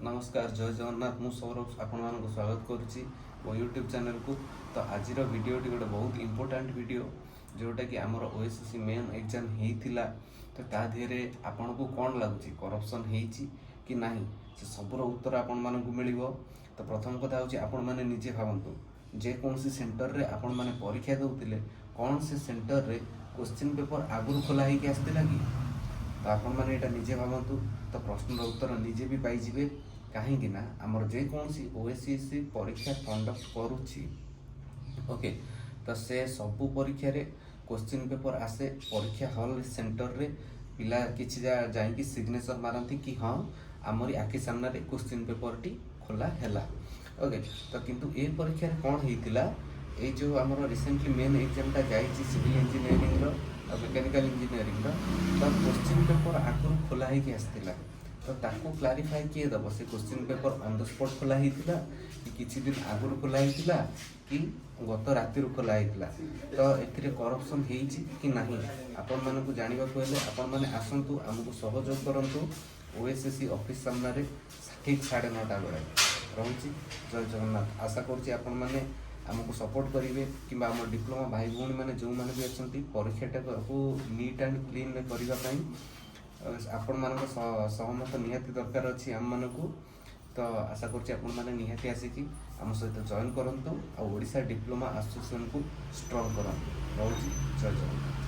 नमस्कार जय जगन्नाथ मु सौरभ आपण मानक स्वागत करुच्ची मो यूट्यूब चैनल को। तो आज भिडियोटी गोटे बहुत इंपोर्टाट वीडियो जोटा कि आमर ओएसएससी मेन एग्जाम होता। तो ता देहरे आपन को कौन लगुच करप्शन होती कि नहीं से सबूर उत्तर आपण मानक मिल। तो प्रथम कथा हूँ आपण मैंने निजे भावतु जेकोसी सेंटर रे आपण मैंने परीक्षा देते कौन से सेंटर रे क्वेश्चन पेपर आगुरी खोला होगी आसला कि तो आपण मैंने यहाँ निजे भावतु। तो प्रश्न उत्तर निजे भी पाइबे कहीं ना आमर जेकोसी ओएसएससी परीक्षा कंडक्ट करुच्ची ओके। तो से सबू परीक्षा रे क्वेश्चन पेपर आसे परीक्षा हॉल सेंटर रे पिला किछि जाइकी सिग्नेचर मारती कि हाँ आमरी आखि सामने क्वेश्चन पेपर टी खोला हैला ओके। तो किंतु ए परीक्षा रे कौन होइतिला ए जो आमर रिसेंटली मेन एग्जामटा जाइछि सिविल इंजीनियरिंग रो मेकानिकल इंजीनियरिंग रो तो क्वेश्चन पेपर आगुरी खोला होगी आसला। तो ताको क्लारिफाई किए दब से question paper on the spot खोला होता कि किछि दिन आगुरी खोला होता कि गत राति खोला होता। तो ए करप्शन होइछि कि नहीं आपण मानकु जानिबा को हेले आपण माने आसंतु हमकु सहयोग करंतु ओएसएससी ऑफिस सामने ठीक 9:30 बेले रहूची। जय जगन्नाथ आशा करुच्ची आपण माने आमको सपोर्ट करेंगे कि आम डिप्लोमा भाई भौणी मैंने जो मैंने भी अच्छा परीक्षाटा को नीट एंड क्लीन करने आपण मान सहमत निहाती दरकार अच्छी आम मानक। तो आशा करें निहाती आसिकी आम सहित जॉइन करूँ आ ओडिशा डिप्लोमा एसोसिएशन को स्ट्रॉन्ग करूँ। जय जगन्नाथ।